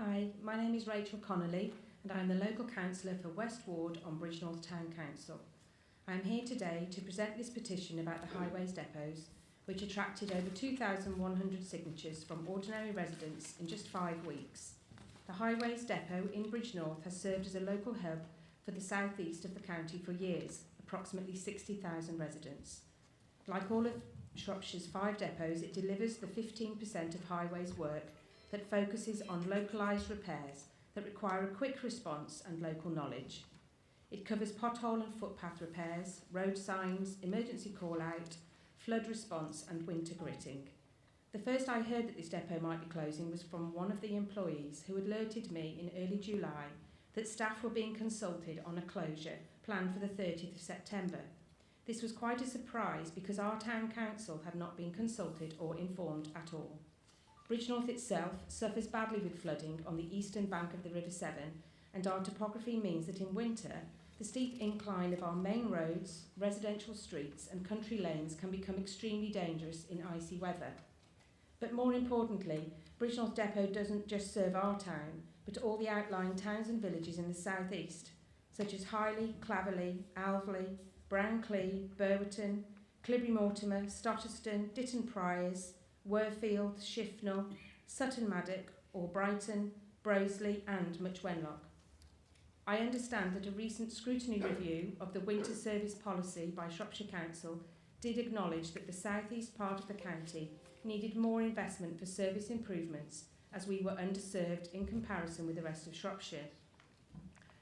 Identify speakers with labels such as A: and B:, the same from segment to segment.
A: Hi, my name is Rachel Connolly and I am the local councillor for West Ward on Bridgnorth Town Council. I am here today to present this petition about the highways depots, which attracted over 2,100 signatures from ordinary residents in just 5 weeks. The highways depot in Bridgnorth has served as a local hub for the southeast of the county for years, approximately 60,000 residents. Like all of Shropshire's 5 depots, it delivers the 15% of highways work that focuses on localised repairs that require a quick response and local knowledge. It covers pothole and footpath repairs, road signs, emergency call-out, flood response and winter gritting. The first I heard that this depot might be closing was from one of the employees who alerted me in early July that staff were being consulted on a closure planned for the 30th of September. This was quite a surprise because our town council had not been consulted or informed at all. Bridgnorth itself suffers badly with flooding on the eastern bank of the River Severn, and our topography means that in winter, the steep incline of our main roads, residential streets and country lanes can become extremely dangerous in icy weather. But more importantly, Bridgnorth Depot doesn't just serve our town, but all the outlying towns and villages in the southeast, such as Highley, Claverley, Alveley, Brownclea, Burwerton, Clibry Mortimer, Stotterston, Ditton Priors, Werfield, Shifnal, Sutton Maddock, Albrighton, Broseley and Much Wenlock. I understand that a recent scrutiny review of the winter service policy by Shropshire Council did acknowledge that the southeast part of the county needed more investment for service improvements as we were underserved in comparison with the rest of Shropshire.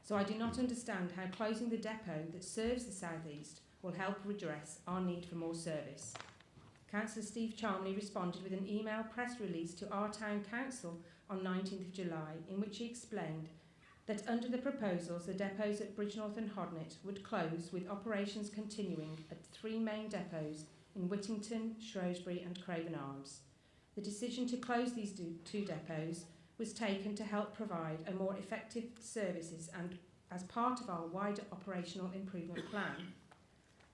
A: So I do not understand how closing the depot that serves the southeast will help redress our need for more service. Councillor Steve Chalmley responded with an email press release to our town council on 19th of July in which he explained that under the proposals the depots at Bridgnorth and Hodnet would close with operations continuing at 3 main depots in Whittington, Shrewsbury and Craven Arms. The decision to close these 2 depots was taken to help provide a more effective services and as part of our wider operational improvement plan.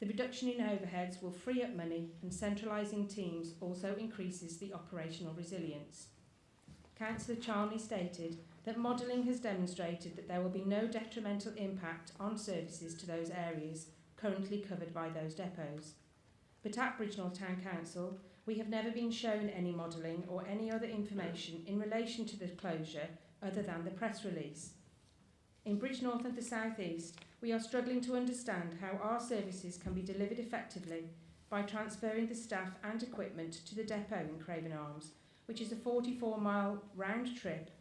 A: The reduction in overheads will free up money and centralising teams also increases the operational resilience. Councillor Charnley stated that modelling has demonstrated that there will be no detrimental impact on services to those areas currently covered by those depots. But at Bridgnorth Town Council, we have never been shown any modelling or any other information in relation to the closure other than the press release. In Bridgnorth and the South East, we are struggling to understand how our services can be delivered effectively by transferring the staff and equipment to the depot in Craven Arms, which is a 44-mile round trip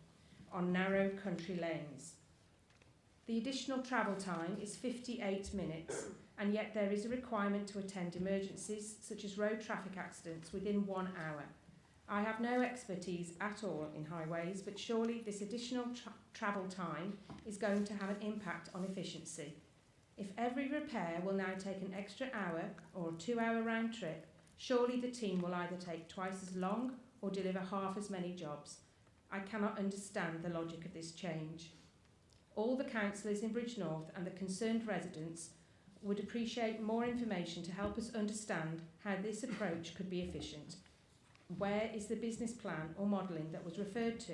A: on narrow country lanes. The additional travel time is 58 minutes, and yet there is a requirement to attend emergencies such as road traffic accidents within 1 hour. I have no expertise at all in highways, but surely this additional travel time is going to have an impact on efficiency. If every repair will now take an extra hour or a 2-hour round trip, surely the team will either take twice as long or deliver half as many jobs. I cannot understand the logic of this change. All the councillors in Bridgnorth and the concerned residents would appreciate more information to help us understand how this approach could be efficient. Where is the business plan or modelling that was referred to?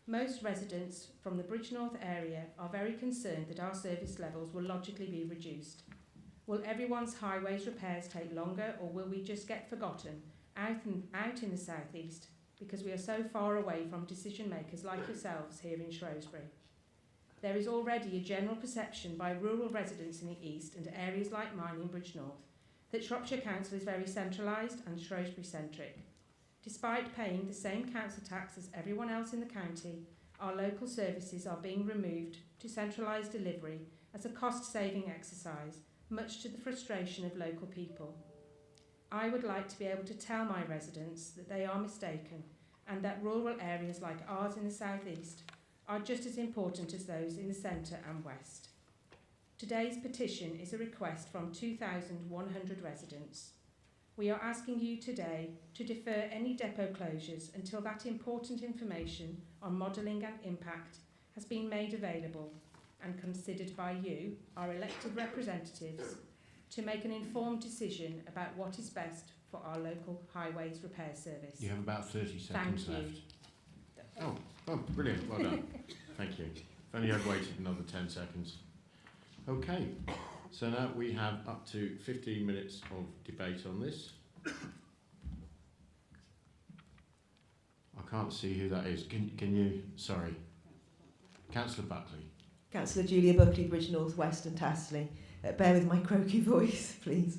A: Most residents from the Bridgnorth area are very concerned that our service levels will logically be reduced. Will everyone's highways repairs take longer, or will we just get forgotten out in the southeast because we are so far away from decision makers like yourselves here in Shrewsbury? There is already a general perception by rural residents in the east and areas like mine in Bridgnorth that Shropshire Council is very centralised and Shrewsbury centric. Despite paying the same council tax as everyone else in the county, our local services are being removed to centralised delivery as a cost-saving exercise, much to the frustration of local people. I would like to be able to tell my residents that they are mistaken and that rural areas like ours in the southeast are just as important as those in the centre and west. Today's petition is a request from 2,100 residents. We are asking you today to defer any depot closures until that important information on modelling and impact has been made available and considered by you, our elected representatives, to make an informed decision about what is best for our local highways repair service.
B: You have about 30 seconds left.
A: Oh,
B: Oh, brilliant. Well done. Thank you. If only I'd waited another 10 seconds. Okay. So now we have up to 15 minutes of debate on this. I can't see who that is. Can you... Sorry. Councillor Buckley.
C: Councillor Julia Buckley, Bridgnorth, West and Tassley. Bear with my croaky voice, please.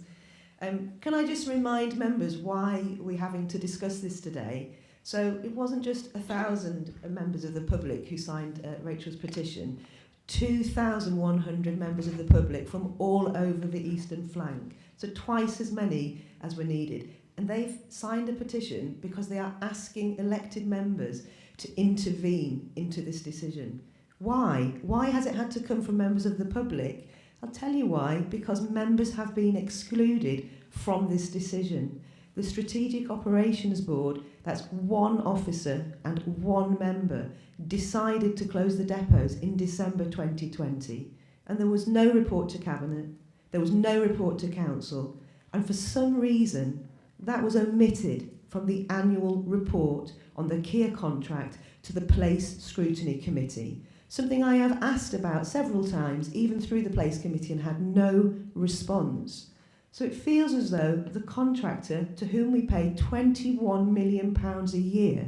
C: Can I just remind members why we're having to discuss this today? So it wasn't just 1,000 members of the public who signed Rachel's petition. 2,100 members of the public from all over the eastern flank. So twice as many as were needed. And they've signed a petition because they are asking elected members to intervene into this decision. Why? Why has it had to come from members of the public? I'll tell you why. Because members have been excluded from this decision. The Strategic Operations Board, that's one officer and one member, decided to close the depots in December 2020. And there was no report to Cabinet, there was no report to Council, and for some reason that was omitted from the annual report on the Kia contract to the Place Scrutiny Committee. Something I have asked about several times, even through the Place Committee, and had no response. So it feels as though the contractor, to whom we pay £21 million a year,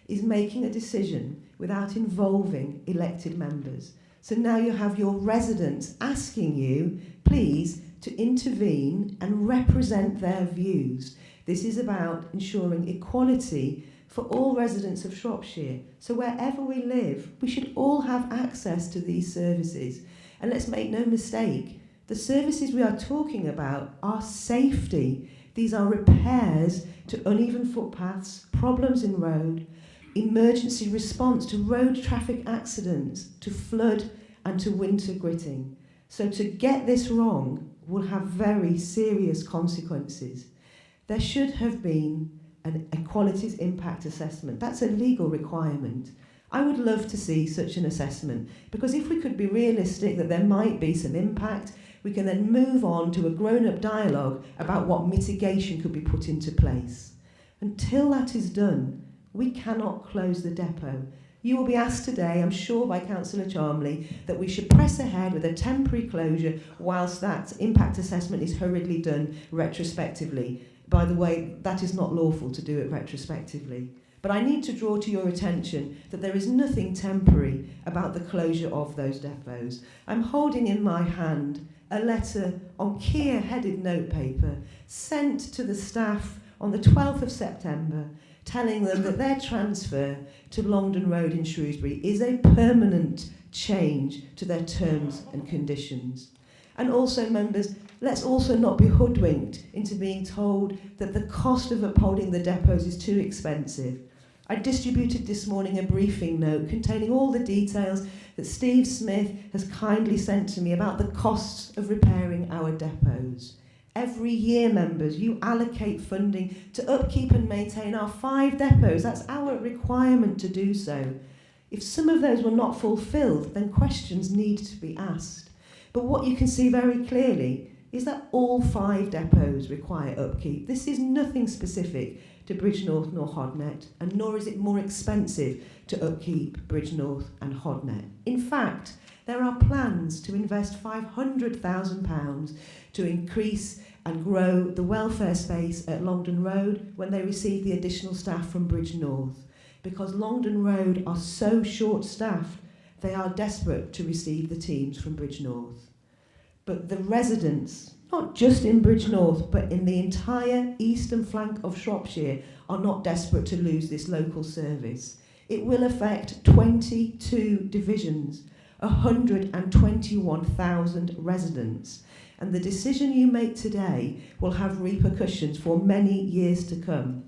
C: is making a decision without involving elected members. So now you have your residents asking you, please, to intervene and represent their views. This is about ensuring equality for all residents of Shropshire. So wherever we live, we should all have access to these services. And let's make no mistake, the services we are talking about are safety. These are repairs to uneven footpaths, problems in road, emergency response to road traffic accidents, to flood and to winter gritting. So to get this wrong will have very serious consequences. There should have been an equalities impact assessment. That's a legal requirement. I would love to see such an assessment, because if we could be realistic that there might be some impact, we can then move on to a grown-up dialogue about what mitigation could be put into place. Until that is done, we cannot close the depot. You will be asked today, I'm sure by Councillor Chalmley, that we should press ahead with a temporary closure whilst that impact assessment is hurriedly done retrospectively. By the way, that is not lawful to do it retrospectively. But I need to draw to your attention that there is nothing temporary about the closure of those depots. I'm holding in my hand a letter on Kia-headed notepaper sent to the staff on the 12th of September, telling them that their transfer to Longdon Road in Shrewsbury is a permanent change to their terms and conditions. And also, members, let's also not be hoodwinked into being told that the cost of upholding the depots is too expensive. I distributed this morning a briefing note containing all the details that Steve Smith has kindly sent to me about the costs of repairing our depots. Every year, members, you allocate funding to upkeep and maintain our 5 depots. That's our requirement to do so. If some of those were not fulfilled, then questions need to be asked. But what you can see very clearly is that all 5 depots require upkeep. This is nothing specific to Bridgnorth nor Hodnet, and nor is it more expensive to upkeep Bridgnorth and Hodnet. In fact, there are plans to invest £500,000 to increase and grow the welfare space at Longdon Road when they receive the additional staff from Bridgnorth. Because Longdon Road are so short-staffed, they are desperate to receive the teams from Bridgnorth. But the residents, not just in Bridgnorth, but in the entire eastern flank of Shropshire, are not desperate to lose this local service. It will affect 22 divisions, 121,000 residents. And the decision you make today will have repercussions for many years to come.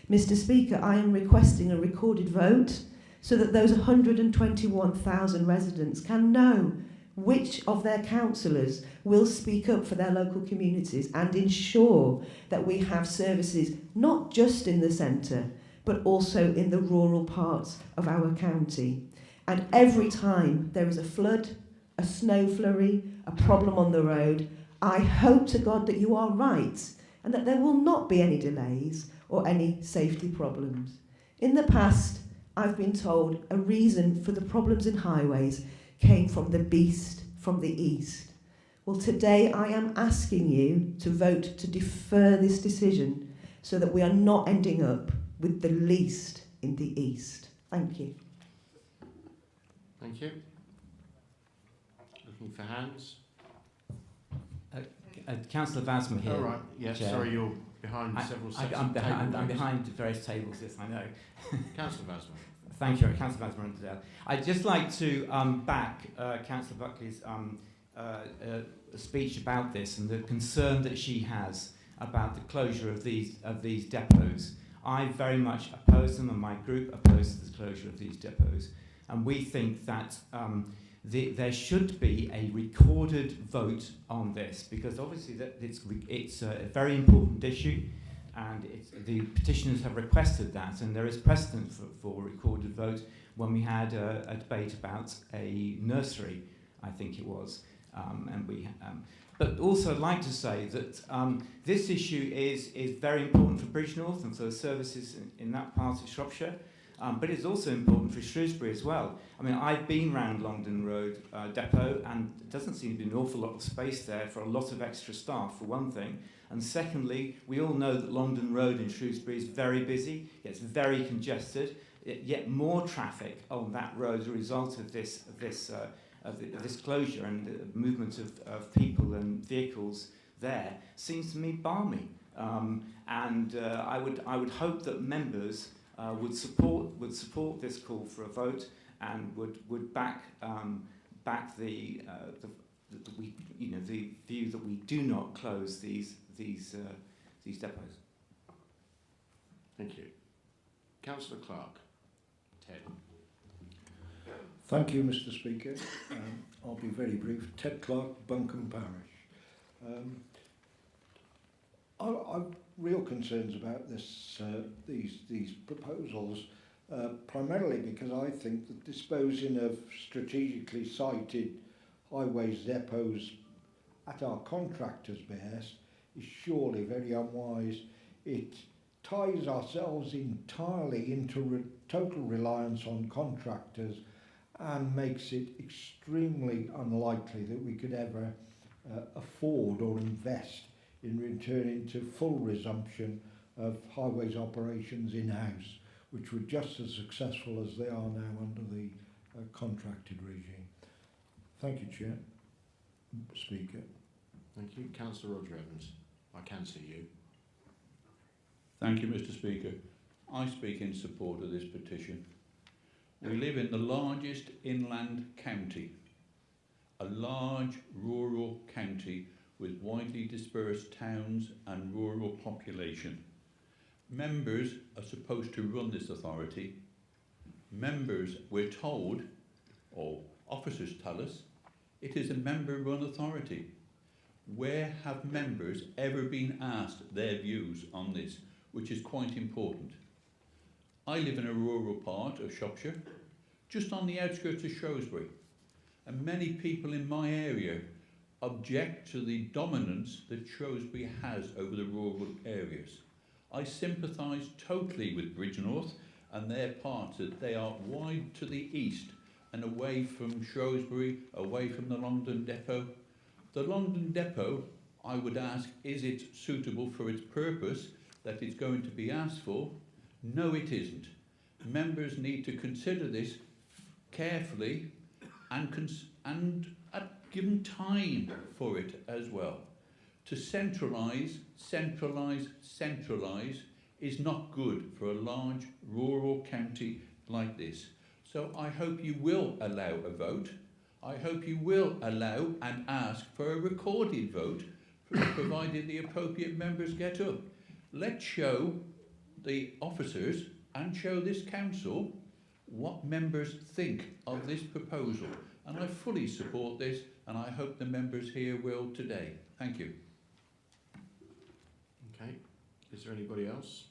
C: Mr. Speaker, I am requesting a recorded vote so that those 121,000 residents can know which of their councillors will speak up for their local communities and ensure that we have services not just in the centre, but also in the rural parts of our county. And every time there is a flood, a snow flurry, a problem on the road, I hope to God that you are right and that there will not be any delays or any safety problems. In the past, I've been told a reason for the problems in highways came from the beast from the east. Well, today I am asking you to vote to defer this decision so that we are not ending up with the least in the east. Thank you.
B: Thank you. Looking for hands.
D: Councillor Vasma here.
B: All right. Yeah.
D: Chair.
B: Sorry, you're behind several sets
D: I'm
B: of
D: behind.
B: table
D: I'm
B: legs.
D: behind various tables. Yes, I know.
B: Councillor Vasma.
D: Thank you, Councillor Vasma Underdale. I'd just like to back Councillor Buckley's speech about this and the concern that she has about the closure of these depots. I very much oppose them, and my group opposes the closure of these depots. And we think that there should be a recorded vote on this, because obviously it's a very important issue, and the petitioners have requested that, and there is precedent for a recorded vote when we had a debate about a nursery, I think it was, but also I'd like to say that this issue is very important for Bridgnorth and for the services in that part of Shropshire. But it's also important for Shrewsbury as well. I mean, I've been round Longdon Road depot, and it doesn't seem to be an awful lot of space there for a lot of extra staff, for one thing. And secondly, we all know that Longdon Road in Shrewsbury is very busy, it's very congested, yet more traffic on that road as a result of this closure and the movement of people and vehicles there seems to me balmy. I would hope that members would support this call for a vote and would back the view that we do not close these depots.
B: Thank you. Councillor Clark. Ted.
E: Thank you, Mr. Speaker. I'll be very brief. Ted Clark, Buncombe Parish. I've real concerns about these proposals, primarily because I think that disposing of strategically sited highways depots at our contractors' behest is surely very unwise. It ties ourselves entirely into total reliance on contractors and makes it extremely unlikely that we could ever afford or invest in returning to full resumption of highways operations in-house, which were just as successful as they are now under the contracted regime. Thank you, Chair. Speaker.
B: Thank you. Councillor Roger Evans. I can see you.
F: Thank you, Mr. Speaker. I speak in support of this petition. We live in the largest inland county, a large rural county with widely dispersed towns and rural population. Members are supposed to run this authority. Members, we're told, or officers tell us, it is a member-run authority. Where have members ever been asked their views on this, which is quite important? I live in a rural part of Shropshire, just on the outskirts of Shrewsbury, and many people in my area object to the dominance that Shrewsbury has over the rural areas. I sympathise totally with Bridgnorth and their part that they are wide to the east and away from Shrewsbury, away from the Longdon depot. The Longdon depot, I would ask, is it suitable for its purpose that it's going to be asked for? No, it isn't. Members need to consider this carefully and given time for it as well. To centralise is not good for a large rural county like this. So I hope you will allow a vote. I hope you will allow and ask for a recorded vote, provided the appropriate members get up. Let's show the officers and show this council what members think of this proposal. And I fully support this, and I hope the members here will today. Thank you.
B: Okay. Is there anybody else?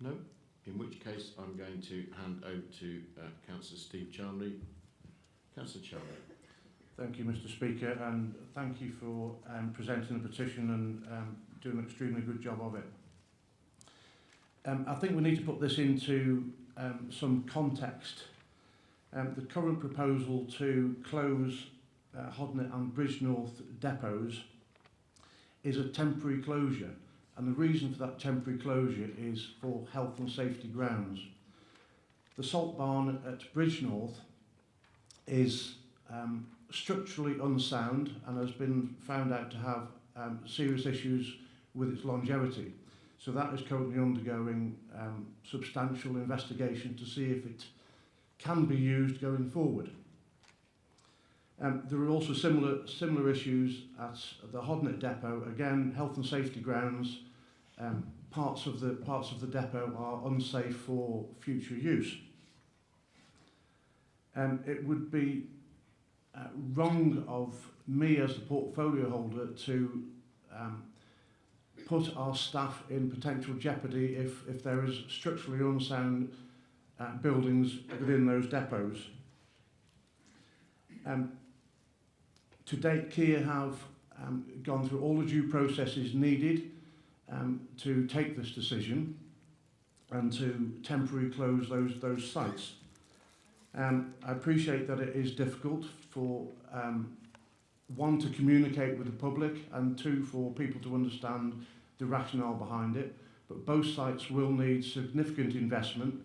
B: No? In which case I'm going to hand over to Councillor Steve Charnley. Councillor Charnley.
G: Thank you, Mr. Speaker, and thank you for presenting the petition and doing an extremely good job of it. I think we need to put this into some context. The current proposal to close Hodnet and Bridgnorth depots is a temporary closure, and the reason for that temporary closure is for health and safety grounds. The salt barn at Bridgnorth is structurally unsound and has been found out to have serious issues with its longevity. So that is currently undergoing substantial investigation to see if it can be used going forward. There are also similar issues at the Hodnet depot. Again, health and safety grounds. Parts of the depot are unsafe for future use. It would be wrong of me as the portfolio holder to put our staff in potential jeopardy if there is structurally unsound buildings within those depots. To date, Kia have gone through all the due processes needed to take this decision and to temporarily close those sites. I appreciate that it is difficult for one, to communicate with the public, and two, for people to understand the rationale behind it. But both sites will need significant investment.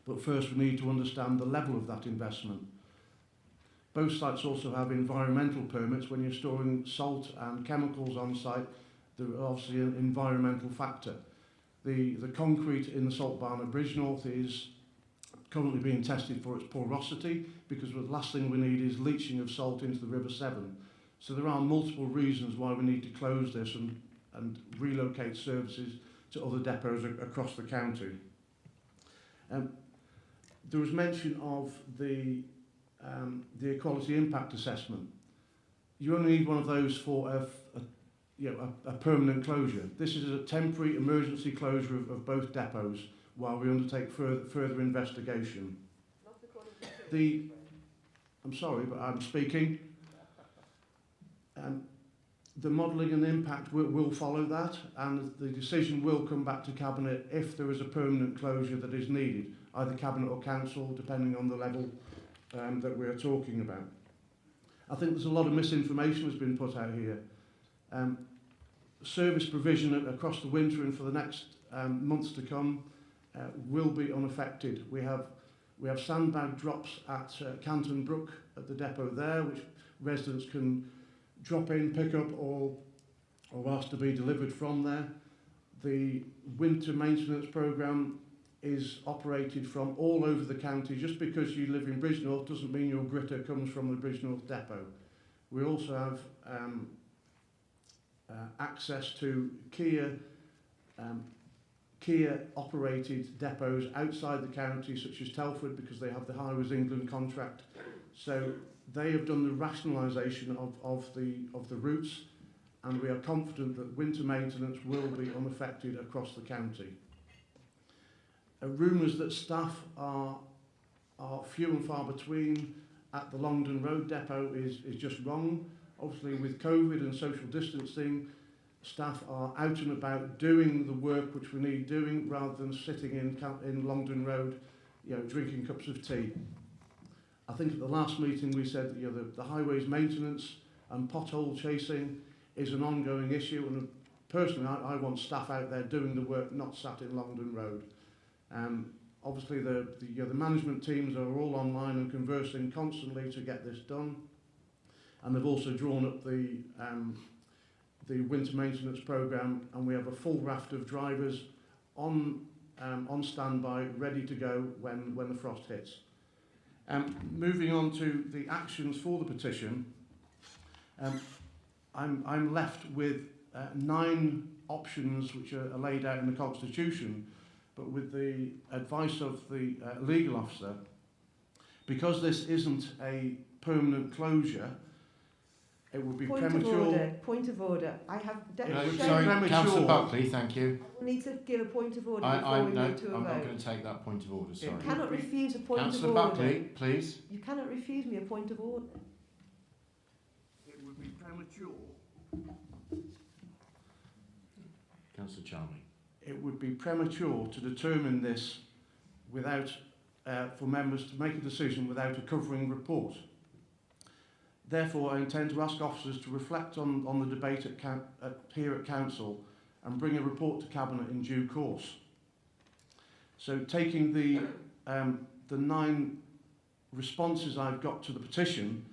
G: But first we need to understand the level of that investment. Both sites also have environmental permits. When you're storing salt and chemicals on site, there are obviously an environmental factor. The concrete in the salt barn at Bridgnorth is currently being tested for its porosity, because the last thing we need is leaching of salt into the River Severn. So there are multiple reasons why we need to close this and relocate services to other depots across the county. There was mention of the equality impact assessment. You only need one of those for a permanent closure. This is a temporary emergency closure of both depots while we undertake further investigation. I'm sorry, but I'm speaking. The modelling and impact will follow that, and the decision will come back to Cabinet if there is a permanent closure that is needed, either Cabinet or Council, depending on the level that we are talking about. I think there's a lot of misinformation that's been put out here. Service provision across the winter and for the next months to come will be unaffected. We have sandbag drops at Canton Brook at the depot there, which residents can drop in, pick up, or ask to be delivered from there. The winter maintenance programme is operated from all over the county. Just because you live in Bridgnorth doesn't mean your gritter comes from the Bridgnorth depot. We also have access to Kia operated depots outside the county, such as Telford, because they have the Highways England contract. So they have done the rationalisation of the routes, and we are confident that winter maintenance will be unaffected across the county. Rumours that staff are few and far between at the Longdon Road depot is just wrong. Obviously, with COVID and social distancing, staff are out and about doing the work which we need doing, rather than sitting in Longdon Road, drinking cups of tea. I think at the last meeting we said that the highways maintenance and pothole chasing is an ongoing issue, and personally I want staff out there doing the work, not sat in Longdon Road. Obviously the management teams are all online and conversing constantly to get this done, and they've also drawn up the winter maintenance programme, and we have a full raft of drivers on standby, ready to go when the frost hits. Moving on to the actions for the petition, I'm left with 9 options which are laid out in the Constitution, but with the advice of the legal officer, because this isn't a permanent closure, it would be premature.
C: Point of order. I have
B: Sorry, Councillor Buckley, thank you.
C: I need to give a point of order before we move to a vote.
B: I'm not going to take that point of order, sorry.
C: You cannot refuse a point
B: Councillor
C: of order.
B: Buckley, please.
C: You cannot refuse me a point of order.
G: It would be premature.
B: Councillor Charming.
G: it would be premature to determine this without, for members to make a decision without a covering report. Therefore, I intend to ask officers to reflect on the debate here at Council and bring a report to Cabinet in due course. So taking the 9 responses I've got to the petition,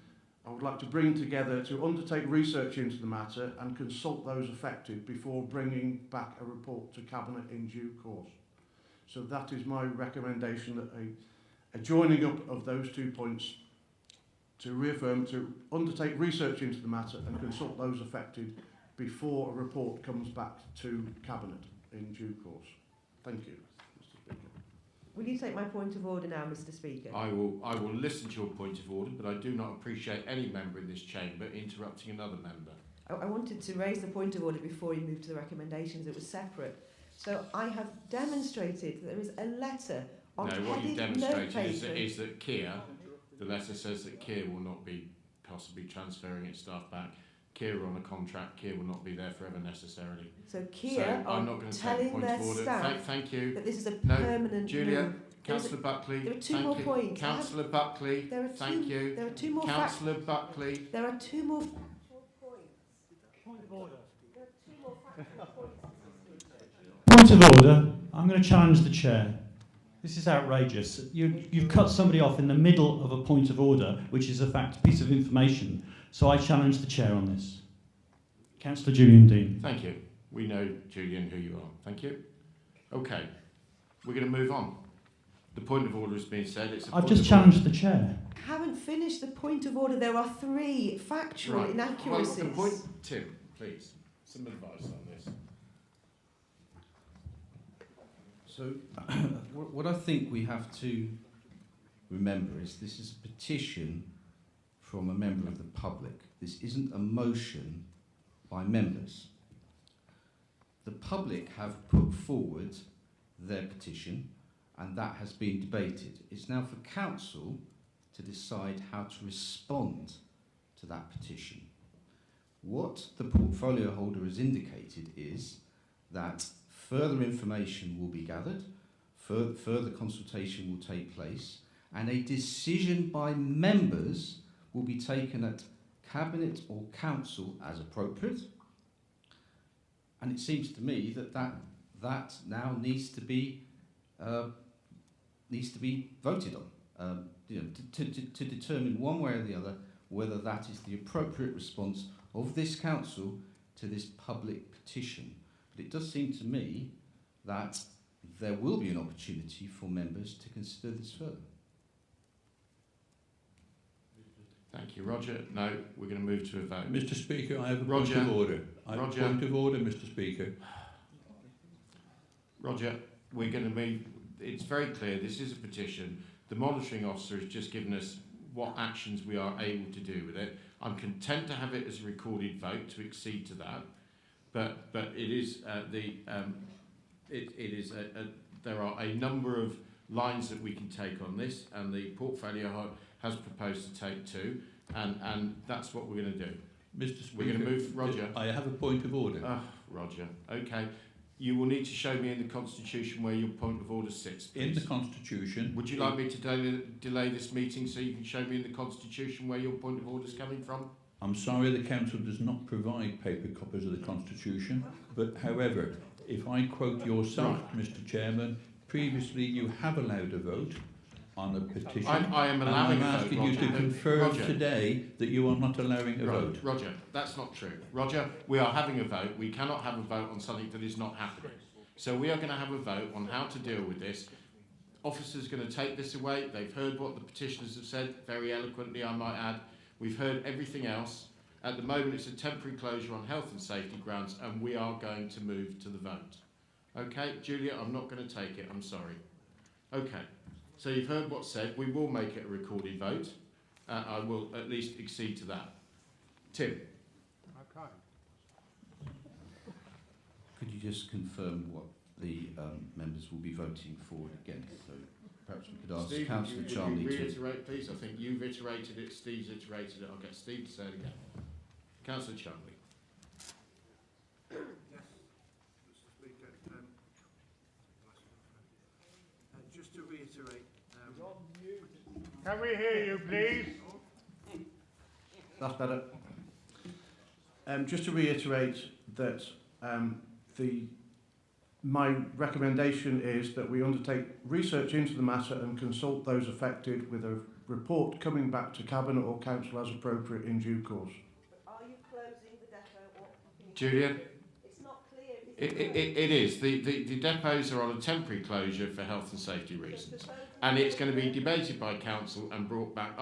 G: I would like to bring together to undertake research into the matter and consult those affected before bringing back a report to Cabinet in due course. So that is my recommendation, that a joining up of those 2 points to reaffirm, to undertake research into the matter and consult those affected before a report comes back to Cabinet in due course. Thank you, Mr. Speaker.
C: Will you take my point of order now, Mr. Speaker?
B: I will listen to your point of order, but I do not appreciate any member in this chamber interrupting another member.
C: I wanted to raise the point of order before you moved to the recommendations. It was separate. So I have demonstrated that there is a letter on
B: No, what you've
C: headed note
B: demonstrated
C: paper.
B: is that Kia, the letter says that Kia will not be possibly transferring its staff back. Kia are on a contract. Kia will not be there forever necessarily.
C: So Kia
B: I'm
C: are
B: not going to take
C: telling
B: point
C: their
B: of order.
C: staff
B: Thank you.
C: that this is a
B: No,
C: permanent
B: Julia,
C: move.
B: Councillor Buckley.
C: There are 2
B: thank
C: more
B: you.
C: points.
B: Councillor Buckley.
C: There are
B: Thank you.
C: There are 2 more
B: Councillor Buckley.
C: There are 2 more.
H: Point of order. I'm going to challenge the chair. This is outrageous. You've cut somebody off in the middle of a point of order, which is a fact, piece of information. So I challenge the chair on this. Councillor Julian Dean.
B: Thank you. We know, Julian, who you are. Thank you. Okay. We're going to move on. The point of order has been said.
H: I've just challenged the chair.
C: I haven't finished the point of order. There are 3 factual inaccuracies.
B: Well, the point, Tim, please, some advice on this.
I: So, what I think we have to remember is this is a petition from a member of the public. This isn't a motion by members. The public have put forward their petition and that has been debated. It's now for council to decide how to respond to that petition. What the portfolio holder has indicated is that further information will be gathered, further consultation will take place, and a decision by members will be taken at Cabinet or Council as appropriate. And it seems to me that now needs to be voted on, to determine one way or the other whether that is the appropriate response of this council to this public petition. But it does seem to me that there will be an opportunity for members to consider this further.
B: Thank you, Roger. No, we're going to move to a vote.
F: Mr. Speaker, I have a
B: Roger.
F: point of order. I have
B: Roger.
F: a point of order, Mr. Speaker.
B: Roger, we're going to move. It's very clear. This is a petition. The monitoring officer has just given us what actions we are able to do with it. I'm content to have it as a recorded vote to accede to that, but it is there are a number of lines that we can take on this, and the portfolio has proposed to take 2, and that's what we're going to do.
F: Mr. Speaker,
B: We're going to move, Roger.
F: I have a point of order.
B: Roger. Okay. You will need to show me in the Constitution where your point of order sits, please.
F: In the Constitution...
B: Would you like me to delay this meeting so you can show me in the Constitution where your point of order is coming from?
F: I'm sorry the Council does not provide paper copies of the Constitution, but however, if I quote yourself, Mr. Chairman, previously you have allowed a vote on a petition.
B: I am allowing
F: and
B: a
F: I'm
B: vote,
F: asking you to
B: Roger.
F: confirm
B: Roger.
F: today that you are not allowing a vote.
B: Roger, that's not true. Roger, we are having a vote. We cannot have a vote on something that is not happening. So we are going to have a vote on how to deal with this. Officers are going to take this away. They've heard what the petitioners have said, very eloquently, I might add. We've heard everything else. At the moment, it's a temporary closure on health and safety grounds, and we are going to move to the vote. Okay, Julia, I'm not going to take it. I'm sorry. Okay. So you've heard what's said. We will make it a recorded vote. I will at least accede to that. Tim.
G: Okay.
I: Could you just confirm what the members will be voting for again? So perhaps we could ask
B: Steve,
I: Councillor
B: would you
I: Charnley to...
B: reiterate, please? I think you've iterated it, Steve's iterated it. I'll get Steve to say it again. Councillor Charnley.
G: Yes, Mr. Speaker. to reiterate.
J: Can we hear you, please?
G: That's better. Just to reiterate that my recommendation is that we undertake research into the matter and consult those affected with a report coming back to Cabinet or Council as appropriate in due course.
C: But are you closing the depot?
B: Julian?
C: It's not clear.
B: It is. The depots are on a temporary closure for health and safety reasons. And it's going to be debated by Council and brought back,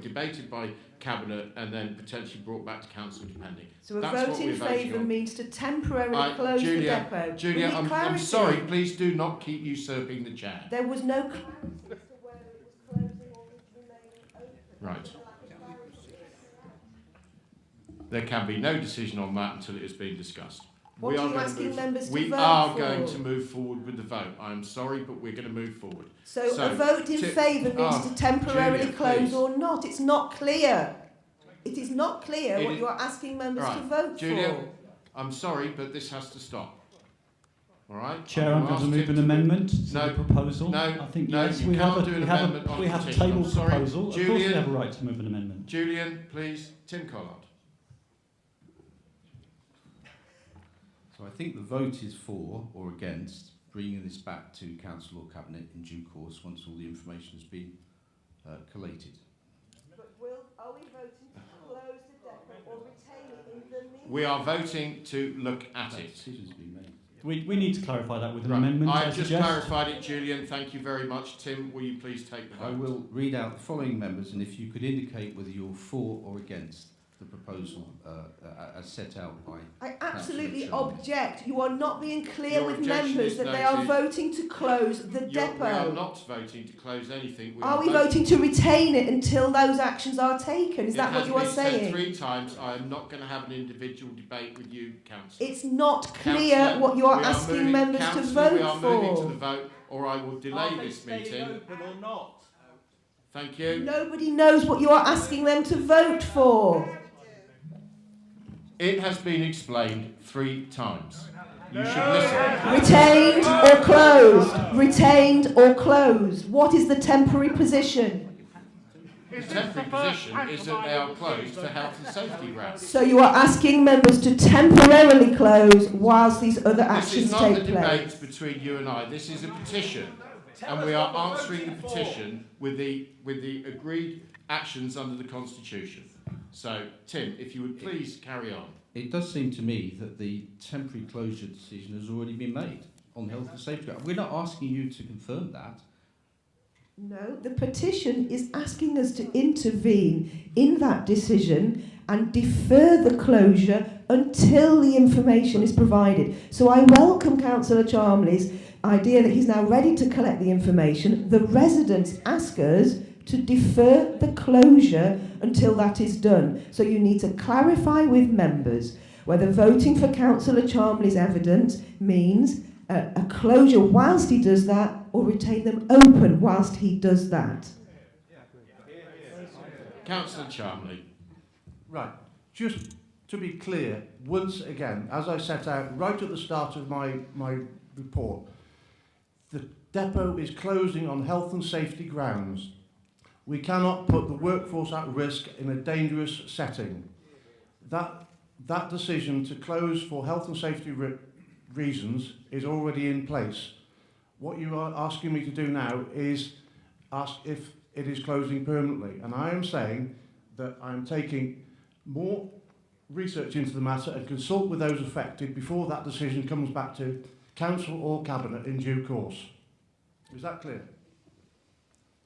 B: debated by Cabinet and then potentially brought back to Council depending.
C: So a
B: That's
C: vote
B: what
C: in
B: we're voting
C: favour
B: on.
C: means to temporarily close the depot.
B: Julia,
C: We need
B: I'm
C: clarity.
B: sorry, please do not keep usurping the chair.
C: There was no clarity as to whether it was closing or remaining open.
B: Right. There can be no decision on that until it has been discussed.
C: What are you asking members to
B: we
C: vote
B: are
C: for?
B: going to move forward with the vote. I'm sorry, but we're going to move forward.
C: So a vote in favour means to temporarily
B: Julia,
C: close
B: please.
C: or not. It's not clear. It is not clear
B: It
C: what
B: is-
C: you are asking members to
B: Right.
C: vote
B: Julia,
C: for.
B: I'm sorry, but this has to stop. All right?
H: Chair, I'm going to move an amendment to
B: No,
H: the proposal.
B: no,
H: I think
B: no,
H: yes,
B: you
H: we
B: can't
H: have
B: do an
H: we have
B: amendment on
H: we
B: a
H: have a
B: petition.
H: tabled
B: I'm sorry.
H: proposal. Of course, we
B: Julian?
H: have a right to move an amendment.
B: Julian, please. Tim Collard.
I: So I think the vote is for or against bringing this back to Council or Cabinet in due course once all the information has been collated.
C: But are we voting to close the depot or retain it in the meantime?
B: We are voting to look at
I: That
B: it.
I: decision's been made.
H: We need to clarify that with an
B: Right.
H: amendment. I
B: I've just
H: suggest.
B: clarified it, Julian. Thank you very much. Tim, will you please take the vote?
I: I will read out the following members, and if you could indicate whether you're for or against the proposal as set out by...
C: I absolutely
I: Councillor Charnley.
C: object. You are not being clear
B: Your
C: with
B: objection
C: members
B: is
C: that they are
B: noted.
C: voting to close the
B: We are
C: depot.
B: not voting to close anything.
C: Are we voting to retain it until those actions are taken? Is
B: It
C: that what
B: has
C: you are
B: been said
C: saying?
B: 3 times. I am not going to have an individual debate with you, Councillor.
C: It's not clear
B: Councillor,
C: what you are
B: we
C: asking
B: moving-
C: members to
B: Councillor, we are
C: vote
B: moving to
C: for.
B: the vote, or I will delay this meeting.
J: open or not?
B: Thank you.
C: Nobody knows what you are asking them to vote for.
B: It has been explained 3 times. You should listen.
C: Retained or closed? Retained or closed? What is the temporary position?
B: The temporary position is that they are closed for health and safety grounds.
C: So you are asking members to temporarily close whilst these other
B: This
C: actions
B: is not the
C: take place.
B: debate between you and I. This is a petition, and we are answering the petition with the agreed actions under the Constitution. So, Tim, if you would please carry on.
I: It does seem to me that the temporary closure decision has already been made on health and safety. We're not asking you to confirm that.
C: No, the petition is asking us to intervene in that decision and defer the closure until the information is provided. So I welcome Councillor Charmley's idea that he's now ready to collect the information. The residents ask us to defer the closure until that is done. So you need to clarify with members whether voting for Councillor Charmley's evidence means a closure whilst he does that, or retain them open whilst he does that.
B: Councillor Charmley.
G: Right. Just to be clear, once again, as I set out right at the start of my report, the depot is closing on health and safety grounds. We cannot put the workforce at risk in a dangerous setting. That decision to close for health and safety reasons is already in place. What you are asking me to do now is ask if it is closing permanently. And I am saying that I am taking more research into the matter and consult with those affected before that decision comes back to Council or Cabinet in due course. Is that clear?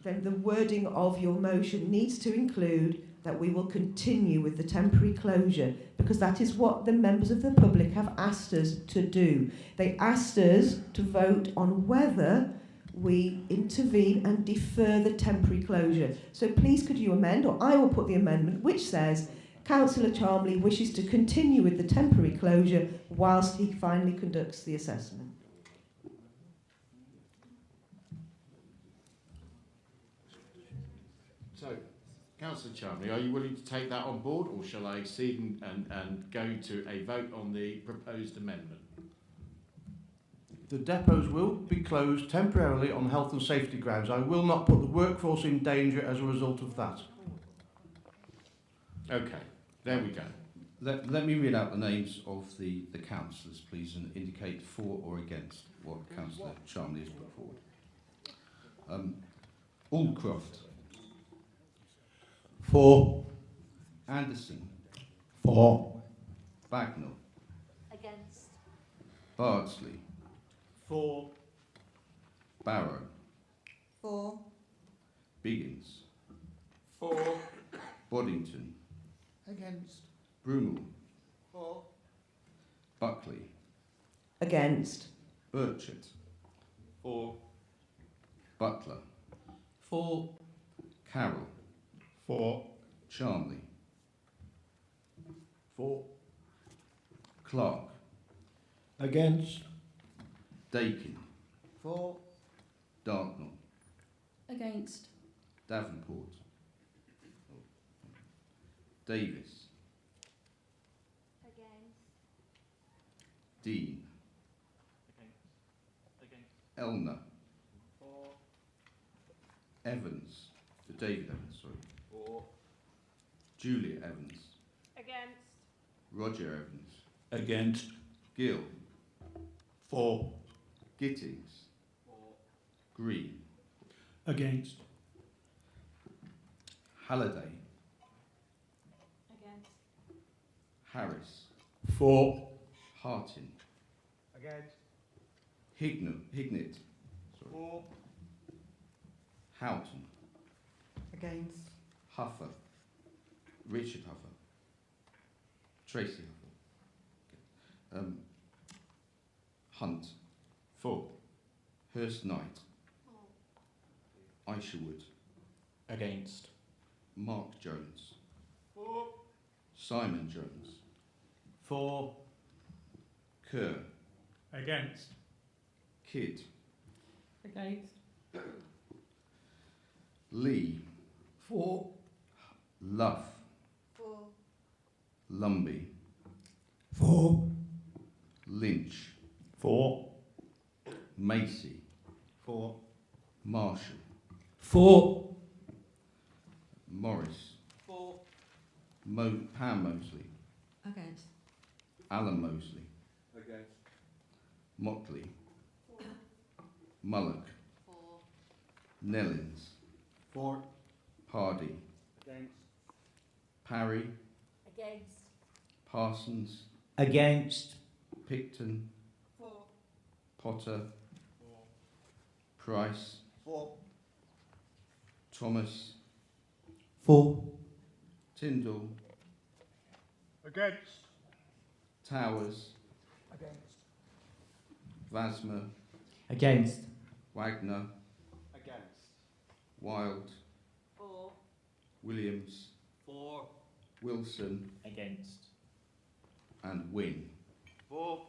C: Then the wording of your motion needs to include that we will continue with the temporary closure, because that is what the members of the public have asked us to do. They asked us to vote on whether we intervene and defer the temporary closure. So please could you amend, or I will put the amendment which says Councillor Charmley wishes to continue with the temporary closure whilst he finally conducts the assessment.
B: So, Councillor Charmley, are you willing to take that on board, or shall I accede and go to a vote on the proposed amendment?
G: the depots will be closed temporarily on health and safety grounds. I will not put the workforce in danger as a result of that.
B: Okay, there we go.
I: Let me read out the names of the councillors, please, and indicate for or against what Councillor Charmley has put forward. Aldcroft.
H: For.
I: Anderson.
H: For.
I: Bagnall.
K: Against.
I: Bardsley.
H: For.
I: Barrow.
K: For.
I: Biggins.
J: For.
I: Boddington.
J: Against.
I: Brumell.
J: For.
I: Buckley.
C: Against.
I: Burchett.
J: For.
I: Butler.
H: For.
I: Carroll.
J: For.
I: Charmley.
J: For.
I: Clark.
E: Against.
I: Dakin.
J: For.
I: Dartnell.
K: Against.
I: Davenport. Davis.
K: Against.
I: Dean. Elner.
J: For.
I: Evans. David Evans, sorry.
J: For.
I: Julia Evans.
K: Against.
I: Roger Evans.
F: Against.
I: Gill.
H: For.
I: Gittings. Green.
H: Against.
I: Halliday.
K: Against.
I: Harris.
H: For.
I: Hartin.
J: Against.
I: Hignett. Sorry.
J: For.
I: Houghton.
C: Against.
I: Huffer. Richard Huffer. Tracy Huffer. Okay. Hunt.
B: For.
I: Hurst Knight. Isherwood.
H: Against.
I: Mark Jones.
J: For.
I: Simon Jones.
H: For.
I: Kerr.
H: Against.
I: Kidd.
K: Against.
I: Lee.
J: For.
I: Luff.
K: For.
I: Lumby.
H: For.
I: Lynch.
H: For.
I: Macy.
H: For.
I: Marshall.
H: For.
I: Morris.
J: For.
I: Pam Mosley.
K: Against.
I: Alan Mosley.
J: Against.
I: Motley. Mullock.
K: For.
I: Nellins.
J: For.
I: Hardy.
J: Against.
I: Parry.
K: Against.
I: Parsons.
H: Against.
I: Picton.
K: For.
I: Potter.
J: For.
I: Price.
J: For.
I: Thomas.
H: For.
I: Tyndall.
J: Against.
I: Towers.
J: Against.
I: Vasmer.
H: Against.
I: Wagner.
J: Against.
I: Wild.
K: For.
I: Williams.
J: For.
I: Wilson.
H: Against.
I: And Wynne.
J: For.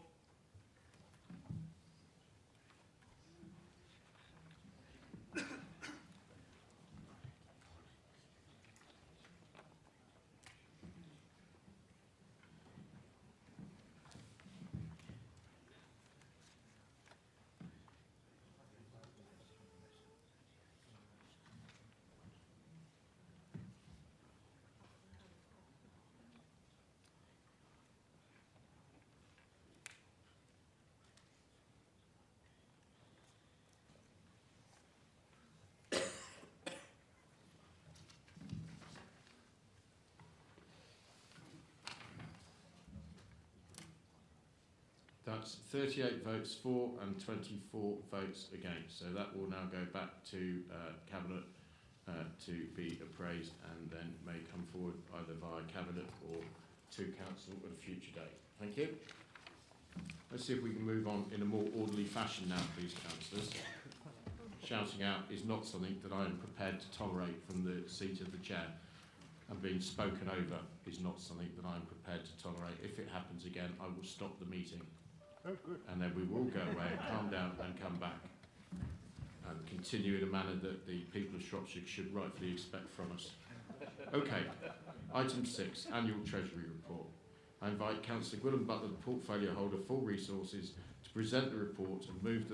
B: That's 38 votes for and 24 votes against. So that will now go back to Cabinet to be appraised and then may come forward either via Cabinet or to Council at a future date. Thank you. Let's see if we can move on in a more orderly fashion now, please, Councillors. Shouting out is not something that I am prepared to tolerate from the seat of the chair, and being spoken over is not something that I am prepared to tolerate. If it happens again, I will stop the meeting.
J: Oh, good.
B: And then we will go away and calm down and come back and continue in a manner that the people of Shropshire should rightfully expect from us. Okay, item 6, annual Treasury report. I invite Councillor Gwilym Butler, the portfolio holder, Full Resources, to present the report and move that